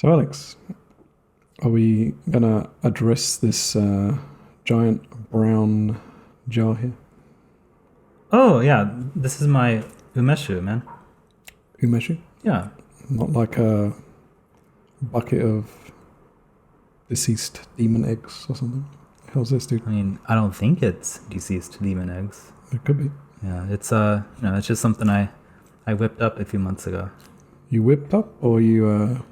So Alex, are we gonna address this giant brown jar here? Oh, yeah. This is my umeshu, man. Umeshu? Yeah. Not like a bucket of deceased demon eggs or something? How's this, dude? I mean, I don't think it's deceased demon eggs. It could be. Yeah, it's it's just something I whipped up a few months ago. You whipped up, or you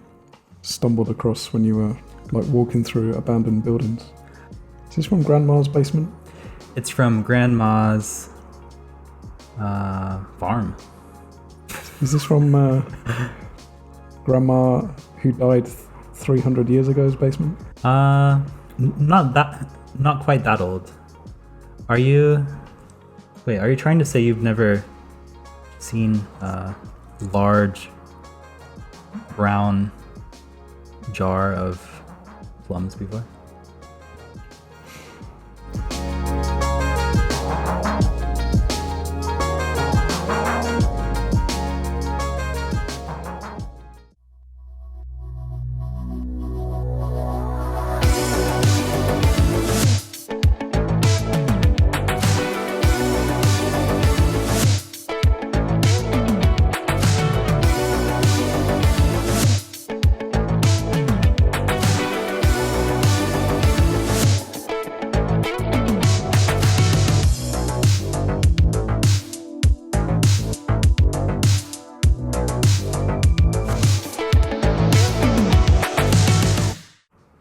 stumbled across when you were like walking through abandoned buildings? Is this from Grandma's basement? It's from Grandma's farm. Is this from Grandma who died 300 years ago's basement? Not quite that old. Are you trying to say you've never seen a large brown jar of plums before?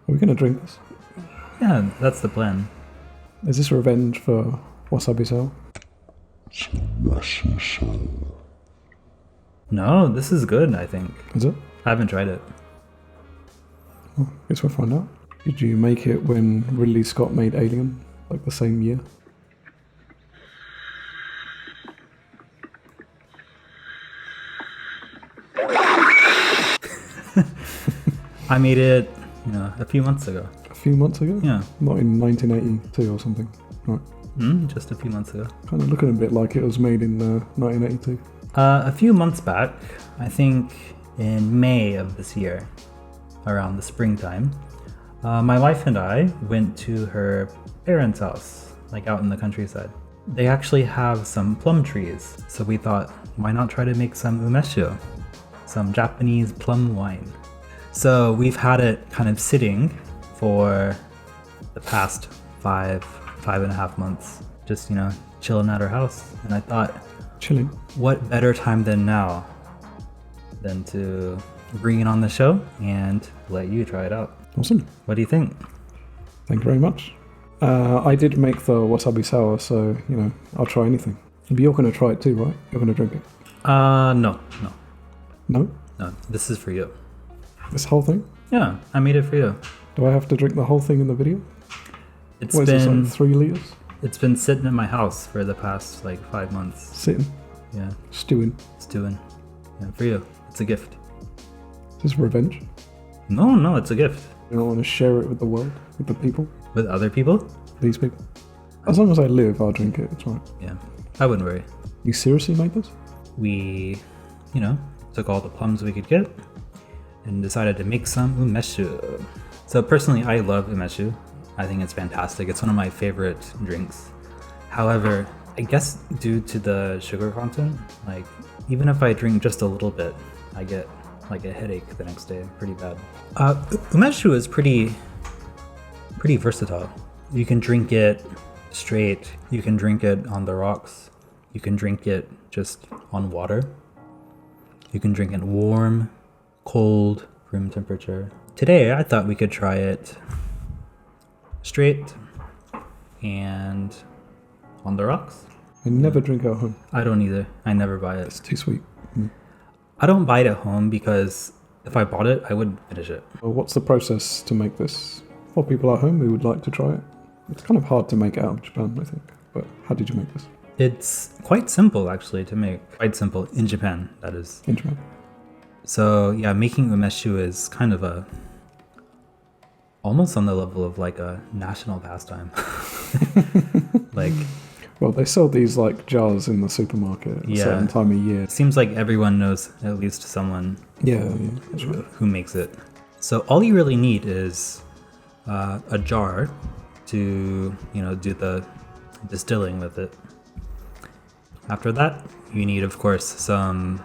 Are we gonna drink this? Yeah, that's the plan. Is this revenge for wasabi sour? No, this is good, I think. Is it? I haven't tried it. Well, guess we'll find out. Did you make it when Ridley Scott made Alien, like the same year? I made it, a few months ago. A few months ago? Yeah. Not in 1982 or something. Right. Just a few months ago. Kind of looking a bit like it was made in 1982. A few months back, I think in May of this year, around the springtime, my wife and I went to her parents' house, like out in the countryside. They actually have some plum trees, so we thought, why not try to make some umeshu, some Japanese plum wine. So we've had it kind of sitting for the past five and a half months, just, chilling at our house. And I thought, Chilling. what better time than now than to bring it on the show and let you try it out. Awesome. What do you think? Thank you very much. I did make the wasabi sour, so, I'll try anything. But you're going to try it too, right? You're going to drink it? No. No? No, this is for you. This whole thing? Yeah, I made it for you. Do I have to drink the whole thing in the video? It's What is this, like 3 liters? It's been sitting in my house for the past 5 months. Sitting? Yeah, Stewing? stewing. Yeah, for you. It's a gift. Is this revenge? No, it's a gift. You don't want to share it with the world? With the people? With other people? These people? As long as I live, I'll drink it. It's right. Yeah, I wouldn't worry. You seriously made this? We, took all the plums we could get and decided to make some umeshu. So personally, I love umeshu. I think it's fantastic. It's one of my favorite drinks. However, I guess due to the sugar content, even if I drink just a little bit, I get a headache the next day, pretty bad. Umeshu is pretty versatile. You can drink it straight. You can drink it on the rocks. You can drink it just on water. You can drink it warm, cold, room temperature. Today, I thought we could try it straight and on the rocks. I never drink at home. I don't either. I never buy it. It's too sweet. I don't buy it at home because if I bought it, I wouldn't finish it. Well, what's the process to make this for people at home who would like to try it? It's kind of hard to make it out of Japan, I think. But how did you make this? It's quite simple, actually, to make. Quite simple in Japan, that is. In Japan? So yeah, making umeshu is kind of almost on the level of a national pastime. Well, they sell these jars in the supermarket at a certain time of year. It seems like everyone knows at least someone Yeah, that's right. who makes it. So all you really need is a jar to, do the distilling with it. After that, you need, of course, some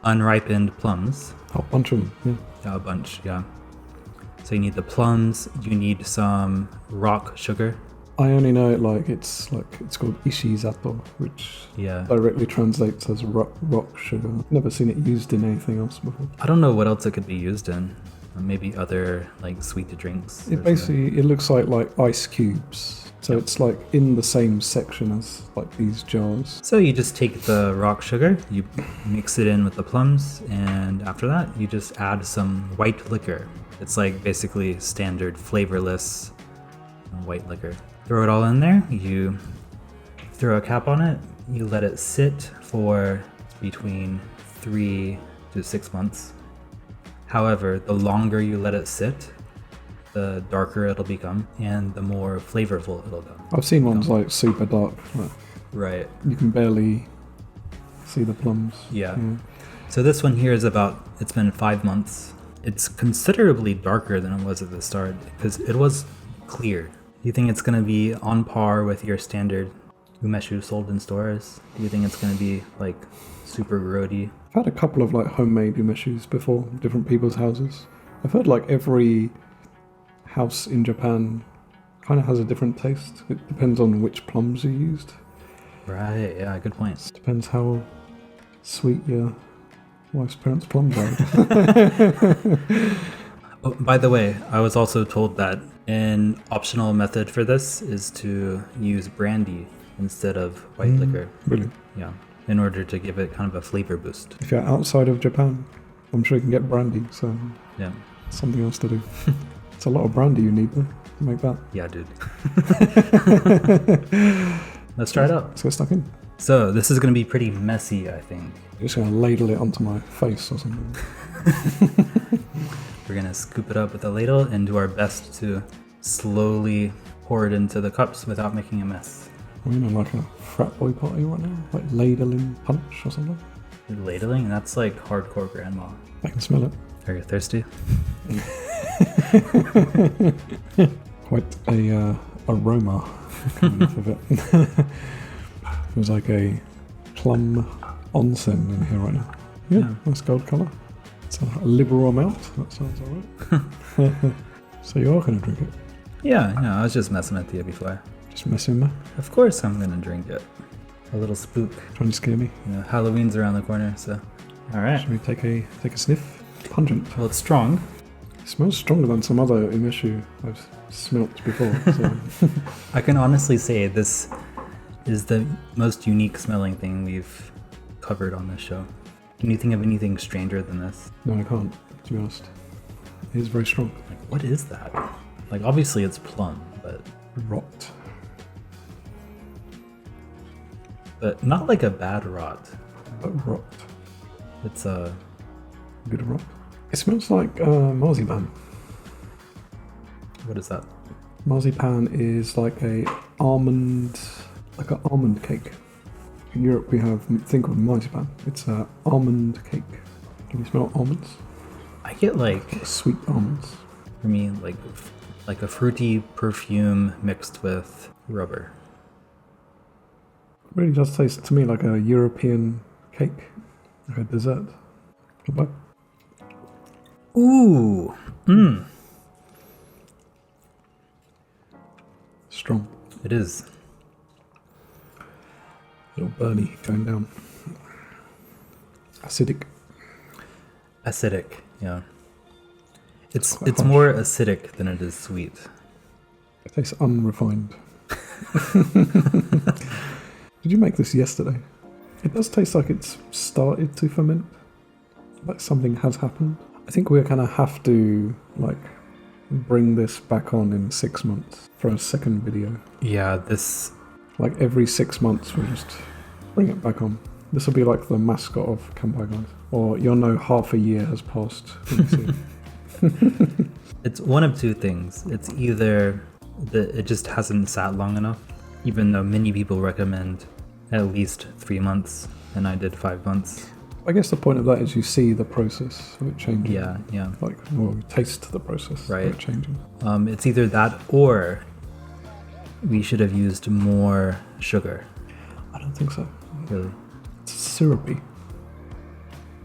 unripened plums. A bunch of them, yeah. Yeah, a bunch, yeah. So you need the plums, you need some rock sugar. I only know it it's called ishizato, which Yeah. directly translates as rock sugar. Never seen it used in anything else before. I don't know what else it could be used in. Maybe other sweet drinks. It basically it looks like ice cubes. So Yep. it's in the same section as these jars. So you just take the rock sugar, you mix it in with the plums, and after that you just add some white liquor. It's basically standard flavorless white liquor. Throw it all in there, you throw a cap on it, you let it sit for between 3 to 6 months. However, the longer you let it sit, the darker it'll become and the more flavorful it'll go. I've seen ones super dark. Right. You can barely see the plums. Yeah. So this one here it's been 5 months. It's considerably darker than it was at the start because it was clear. Do you think it's going to be on par with your standard umeshu sold in stores? Do you think it's going to be super grody? I've had a couple of homemade umeshus before, different people's houses. I've heard every house in Japan kind of has a different taste. It depends on which plums you used. Right, yeah, good point. Depends how sweet your wife's parents' plums are. Oh, by the way, I was also told that an optional method for this is to use brandy instead of white liquor. Really? Yeah, in order to give it kind of a flavor boost. If you're outside of Japan, I'm sure you can get brandy, so Yeah. something else to do. It's a lot of brandy you need there to make that. Yeah, dude. Let's try it out. Let's get stuck in. So this is going to be pretty messy, I think. I'm just going to ladle it onto my face or something. We're going to scoop it up with a ladle and do our best to slowly pour it into the cups without making a mess. We're in a frat boy party right now, ladling punch or something. Ladling? That's hardcore grandma. I can smell it. Are you thirsty? Quite a aroma coming off of it. There's a plum onsen in here right now. Yeah. Nice gold colour. It's a liberal amount. That sounds alright. So you are going to drink it? Yeah, I was just messing with you before. Just messing with me? Of course I'm going to drink it. A little spook. Trying to scare me? Halloween's around the corner, so... Alright. Should we take a sniff? Pungent. Well, it's strong. It smells stronger than some other umeshu I've smelt before. So. I can honestly say this is the most unique smelling thing we've covered on this show. Can you think of anything stranger than this? No, I can't, to be honest. It is very strong. What is that? Obviously it's plum, but Rot. not a bad rot. But rot. It's a Good rot. It smells like marzipan. What is that? Marzipan is an almond cake. In Europe we have a thing called marzipan. It's an almond cake. Can you smell almonds? I get Sweet almonds. for me like a fruity perfume mixed with rubber. It really does taste to me like a European cake, like a dessert. Goodbye. Ooh. Strong. It is. Little burny going down. Acidic. Acidic, yeah. It's quite more acidic than it is sweet. It tastes unrefined. Did you make this yesterday? It does taste like it's started to ferment. Like something has happened. I think we're gonna have to bring this back on in 6 months for a second video. Yeah, this... Every 6 months we'll just bring it back on. This will be the mascot of Kanpai Guys. Or you'll know half a year has passed when you see it. It's one of two things. It's either that it just hasn't sat long enough, even though many people recommend at least 3 months, and I did 5 months. I guess the point of that is you see the process of it changing. Yeah, yeah. Like, well, you taste the process Right. of it changing. It's either that or we should have used more sugar. I don't think so. Really, It's syrupy.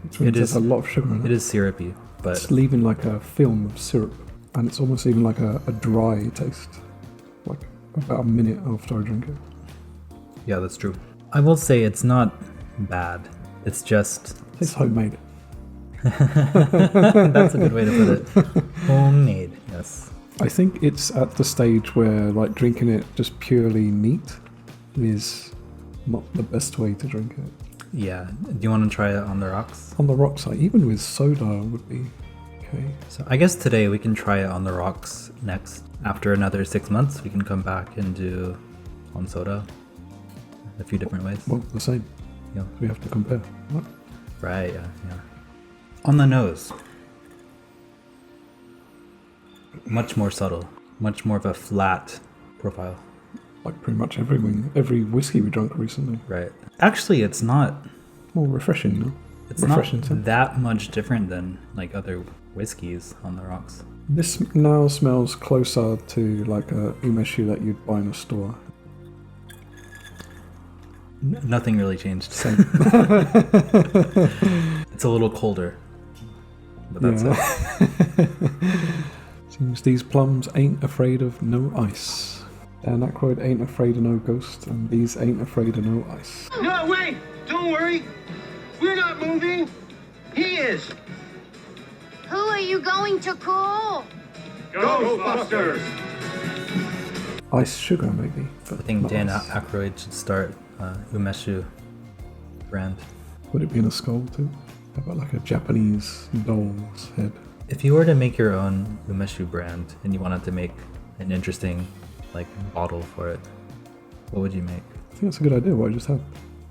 Which It means is- there's a lot of sugar in it. it is syrupy, but It's leaving like a film of syrup, and it's almost even like a dry taste. Like about a minute after I drink it. yeah, that's true. I will say it's not bad. It's just It's homemade. that's a good way to put it. Homemade, yes. I think it's at the stage where like drinking it just purely neat is not the best way to drink it. Yeah. Do you want to try it on the rocks? On the rocks, like even with soda would be okay. So I guess today we can try it on the rocks next. After another 6 months, we can come back and do on soda a few different ways. Well, the same. Yeah. We have to compare. Right? Right, yeah, yeah. On the nose. Much more subtle. Much more of a flat profile. Like pretty much every whiskey we drank recently. Right. Actually, it's not More refreshing, no? it's Refreshing not scent. that much different than like other whiskeys on the rocks. This now smells closer to like a umeshu that you'd buy in a store. Nothing really changed. Same. It's a little colder. But that's it. Seems these plums ain't afraid of no ice. Dan Aykroyd ain't afraid of no ghost, and these ain't afraid of no ice. No, wait! Don't worry! We're not moving! He is! Who are you going to call? Ghostbusters! Ice sugar, maybe. I But think not Dan ice. Aykroyd should start Umeshu brand. Would it be in a skull too? How about like a Japanese doll's head? If you were to make your own Umeshu brand and you wanted to make an interesting like bottle for it, what would you make? I think that's a good idea, what I just had.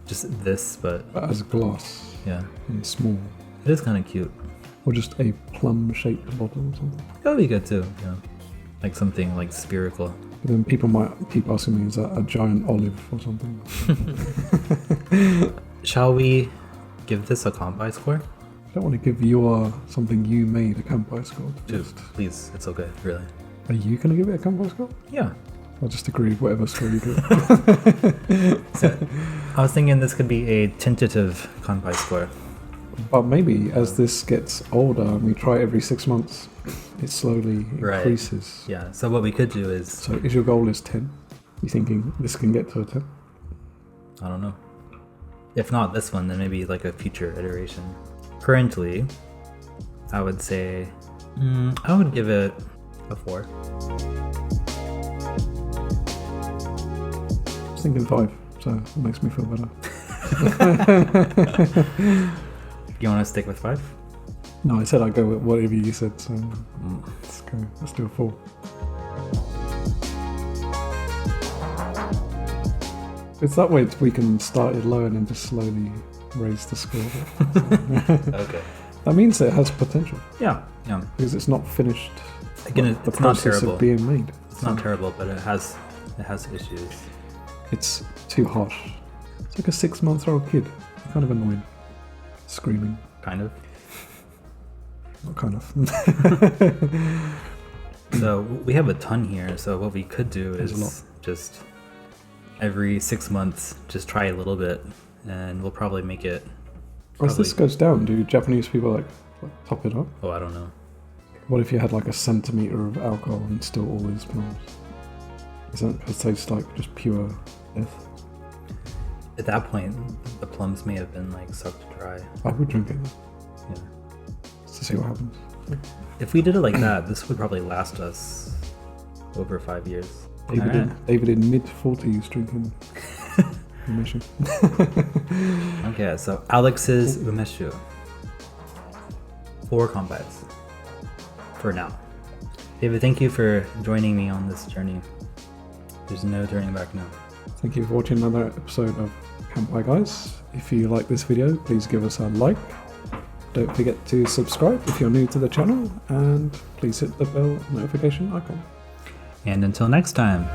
Just this, but As glass yeah, and small. it is kind of cute. Or just a plum-shaped bottle or something. That would be good too. Yeah, like something like spherical. But then people might keep asking me, is that a giant olive or something? Shall we give this a Kanpai score? I don't want to give your something you made a Kanpai score. Dude, please, it's okay, really. Are you going to give it a Kanpai score? Yeah. I'll just agree with whatever score you give. So, I was thinking this could be a tentative Kanpai score. But maybe as this gets older and we try it every 6 months, it slowly Right. increases. Yeah, so what we could do is, So if your goal is 10, you thinking this can get to a 10? I don't know. If not this one, then maybe like a future iteration. Currently, I would say, I would give it a 4. I was thinking 5, so it makes me feel better. You want to stick with 5? No, I said I'd go with whatever you said, so let's go. Let's do a 4. It's that way we can start it low and then just slowly raise the score. Okay. That means it has potential Yeah, yeah. because it's not finished. Again, the it's not process terrible. of being made. It's not terrible, but it has issues. It's too harsh. It's like a 6-month-old kid. Kind of annoying. Screaming. Kind of. Not kind of. So we have a ton here. So what we could do There's a lot. is just every 6 months, just try a little bit, and we'll probably make it. As this goes down, do Japanese people like top it up? Oh, I don't know. What if you had like a centimeter of alcohol and still all these plums? Is that because it tastes like just pure death? At that point, the plums may have been like sucked dry. I would drink it Yeah. just to see what happens. If we did it like that, this would probably last us over 5 years. David in mid-40s drinking umeshu. Okay, so Alex's Umeshu. 4 Kanpais. For now. David, thank you for joining me on this journey. There's no turning back now. Thank you for watching another episode of Kanpai Guys. If you like this video, please give us a like. Don't forget to subscribe if you're new to the channel, and please hit the bell notification icon. And until next time.